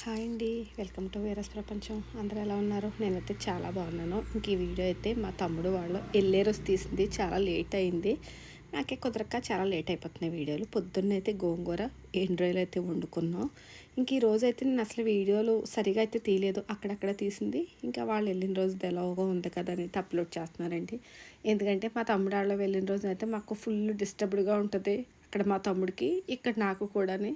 Hi అండి, welcome to వీరస్ ప్రపంచం. అందరూ ఎలా ఉన్నారు? నేనైతే చాలా బాగున్నాను. ఇంక ఈ వీడియో అయితే మా తమ్ముడు వాళ్ళు వెళ్ళే రోజు తీసింది. చాలా లేట్ అయింది. నాకే కుదరక చాలా లేట్ అయిపోతున్నాయి వీడియోలు. పొద్దున్నైతే గోంగూర ఎండ్రాయిలు అయితే వండుకున్నాం. ఇంక ఈ రోజు అయితే నేను అసలు వీడియోలు సరిగా అయితే తీయలేదు, అక్కడక్కడ తీసింది. ఇంకా వాళ్ళు వెళ్ళిన రోజు ఎలాగో ఉంది కదా అని అప్లోడ్ చేస్తున్నారండి. ఎందుకంటే మా తమ్ముడు వాళ్ళు వెళ్ళిన రోజు అయితే మాకు ఫుల్ డిస్టర్బ్డ్గా ఉంటుంది. ఇక్కడ మా తమ్ముడికి, ఇక్కడ నాకు కూడాని.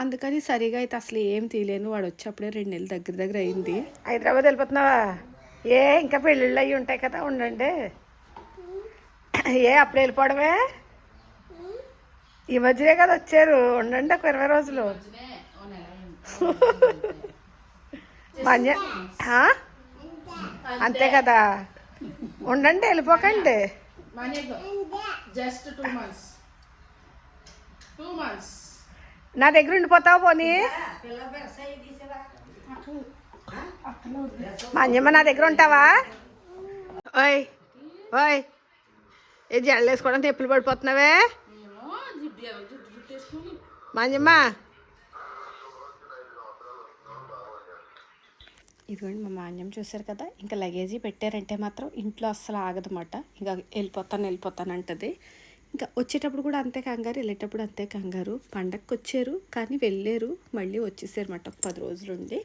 అందుకని సరిగా అయితే అసలు ఏం తీయలేను. వాడు వచ్చేప్పుడే 2 నెలలు దగ్గర అయింది. హైదరాబాద్ వెళ్ళిపోతున్నావా? ఇంకా పెళ్ళిళ్ళు అయ్యి ఉంటాయి కదా, ఉండండి. అప్పుడు వెళ్ళిపోవడమే. ఈ మధ్యనే కదా వచ్చారు, ఉండండి ఒక 20 రోజులు. అంతే కదా, ఉండండి, వెళ్ళిపోకండి. Just 2 months. 2 months. నా దగ్గర ఉండిపోతావు పోనీ. మంజమ్మ నా దగ్గర ఉంటావా? ఓయ్ ఓయ్, ఏ జడలు వేసుకోవడం తెప్పులు పడిపోతున్నావే మంజమ్మ. ఇదిగోండి మా మాన్యం చూసారు కదా. ఇంకా లగేజీ పెట్టారంటే మాత్రం ఇంట్లో అస్సలు ఆగదన్నమాట. ఇంకా వెళ్ళిపోతాను అంటది. ఇంకా వచ్చేటప్పుడు కూడా అంతే కంగారు, వెళ్ళేటప్పుడు అంతే కంగారు. పండగకి వచ్చారు కానీ వెళ్ళారు, మళ్ళీ వచ్చేసారు అన్నమాట. ఒక 10 రోజులు ఉండి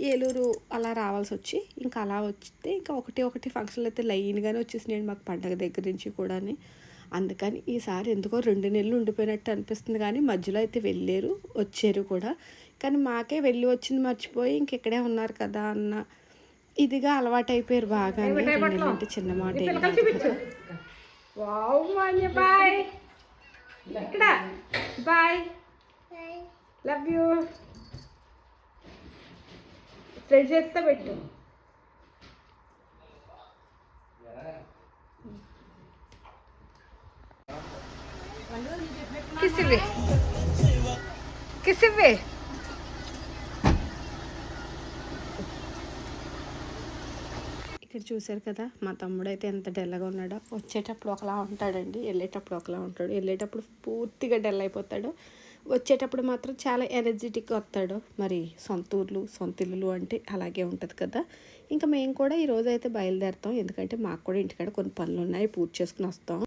ఏలూరు అలా రావాల్సి వచ్చి, ఇంకా అలా వస్తే ఇంకా ఒకటి ఫంక్షన్లు అయితే లైన్గానే వచ్చేసినాయండి మాకు పండగ దగ్గర నుంచి కూడా. అందుకని ఈసారి ఎందుకో 2 నెలలు ఉండిపోయినట్టు అనిపిస్తుంది. కానీ మధ్యలో అయితే వెళ్ళారు, వచ్చారు కూడా. కానీ మాకే వెళ్ళి వచ్చింది మర్చిపోయి ఇంకెక్కడే ఉన్నారు కదా అన్న ఇదిగా అలవాటు అయిపోయారు బాగానే. 2 నెలలు అంటే చిన్న మాట. Wow Manya, bye. ఇక్కడ బాయ్, లవ్ యూ. స్ట్రెచ్ చేస్తే పెట్టు. కిసివ్వే కిసివ్వే. ఇక్కడ చూసారు కదా మా తమ్ముడు అయితే ఎంత డెల్లగా ఉన్నాడో. వచ్చేటప్పుడు ఒకలా ఉంటాడండి, వెళ్ళేటప్పుడు ఒకలా ఉంటాడు. వెళ్ళేటప్పుడు పూర్తిగా డెల్ అయిపోతాడు, వచ్చేటప్పుడు మాత్రం చాలా ఎనర్జెటిక్గా వస్తాడు. మరి సొంత ఇల్లులు అంటే అలాగే ఉంటుంది కదా. ఇంకా మేము కూడా ఈరోజు అయితే బయలుదేరుతాం. ఎందుకంటే మాకు కూడా ఇంటికాడ కొన్ని పనులు ఉన్నాయి, పూర్తి చేసుకుని వస్తాం.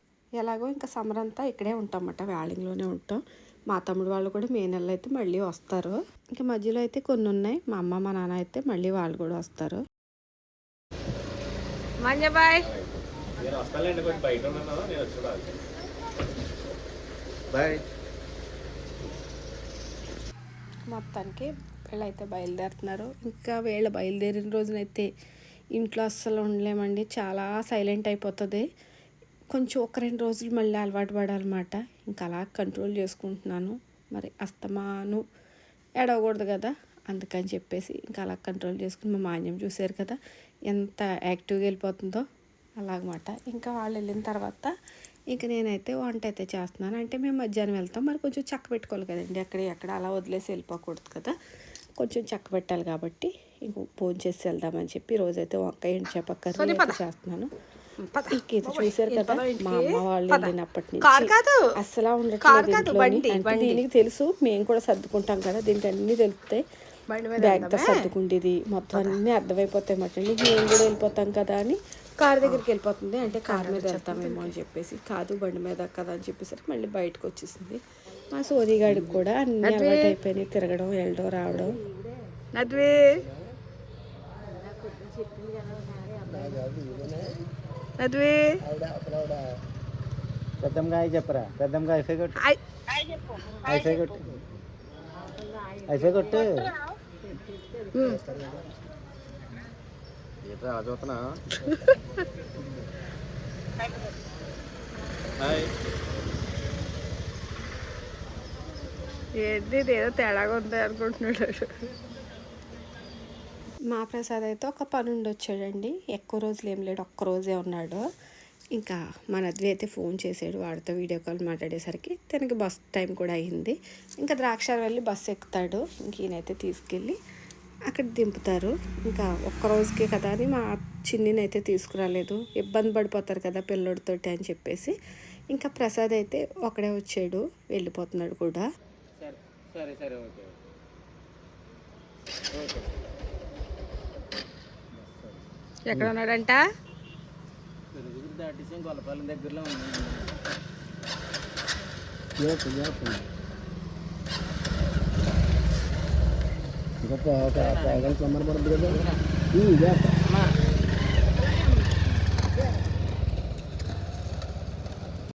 ఎలాగో ఇంకా సమ్మర్ అంతా ఇక్కడే ఉంటాం అన్నమాట, వ్యాలింగ్లోనే ఉంటాం. మా తమ్ముడు వాళ్ళు కూడా మే నెలలో అయితే మళ్ళీ వస్తారు. ఇంకా మధ్యలో అయితే కొన్ని ఉన్నాయి. మా అమ్మ మా నాన్న అయితే మళ్ళీ వాళ్ళు కూడా వస్తారు. బాయ్. మొత్తానికి వీళ్ళైతే బయలుదేరుతున్నారు. ఇంకా వీళ్ళు బయలుదేరిన రోజునైతే ఇంట్లో అస్సలు ఉండలేమండి, చాలా సైలెంట్ అయిపోతుంది. కొంచెం 1-2 రోజులు మళ్ళీ అలవాటు పడాలన్నమాట. ఇంకా అలా కంట్రోల్ చేసుకుంటున్నాను. మరి అస్తమాను ఏడవకూడదు కదా, అందుకని చెప్పేసి ఇంకా అలా కంట్రోల్ చేసుకుని. మా మాన్యం చూసారు కదా ఎంత యాక్టివ్గా వెళ్ళిపోతుందో అలాగమాట. ఇంకా వాళ్ళు వెళ్ళిన తర్వాత ఇంక నేనైతే వంట అయితే చేస్తున్నాను. అంటే మేము మధ్యాహ్నం వెళ్తాం, మరి కొంచెం చక్క పెట్టుకోవాలి కదండి. ఎక్కడ అలా వదిలేసి వెళ్ళిపోకూడదు కదా, కొంచెం చక్క పెట్టాలి. కాబట్టి ఇంక ఫోన్ చేసి వెళ్దామని చెప్పి రోజైతే వంకాయ ఎండు చేప కర్రీ చేస్తున్నాను. ఇది చూసారు కదా, మా అమ్మ వాళ్ళు వెళ్ళినప్పటి నుంచి అస్సలు ఉండట్లేదు. దీనికి తెలుసు, మేము కూడా సర్దుకుంటాం కదా, దీనికి అన్నీ తెలుస్తాయి. బ్యాగ్తో సర్దుకుండేది మొత్తం అన్నీ అర్థమైపోతాయి అన్నమాట. మేము కూడా వెళ్ళిపోతాం కదా అని కారు దగ్గరికి వెళ్ళిపోతుంది. అంటే కారు మీద వెళ్తామేమో అని చెప్పేసి, కాదు బండి మీద కదా అని చెప్పేసరికి మళ్ళీ బయటకు వచ్చేసింది. మా సోదిగాడికి కూడా అన్నీ అలవాటు అయిపోయినాయి, తిరగడం, వెళ్ళడం, రావడం. పెద్దమ్మ చెప్పరా, పెద్దమ్మ ఐఫై కొట్టు, ఐఫై కొట్టు, ఐఫై కొట్టు. చూస్తున్నా ఏంటి ఏదో తేడాగా ఉంది అనుకుంటున్నాడు. మా ప్రసాద్ అయితే ఒక పని ఉండొచ్చాడండి, ఎక్కువ రోజులు ఏం లేడు, ఒక్కరోజే ఉన్నాడు. ఇంకా మా నద్వి అయితే ఫోన్ చేసాడు, వాడితో వీడియో కాల్ మాట్లాడేసరికి తనకి బస్ టైం కూడా అయింది. ఇంకా ద్రాక్షారం వెళ్ళి బస్సు ఎక్కుతాడు. ఇంక ఈయనైతే తీసుకెళ్ళి అక్కడ దింపుతారు. ఇంకా ఒక్కరోజుకే కదా అని మా చిన్నిని అయితే తీసుకురాలేదు, ఇబ్బంది పడిపోతారు కదా పిల్లోడితోటి అని చెప్పేసి. ఇంకా ప్రసాద్ అయితే ఒకడే వచ్చాడు, వెళ్ళిపోతున్నాడు కూడా. సరే సరే ఓకే. ఎక్కడ ఉన్నాడంట? పెరుగురు దాటేసి గొల్లపాలెం దగ్గరలో ఉంది. గొప్ప ఒక 5 గంటల సమ్మర్ పడుతుంది కదా.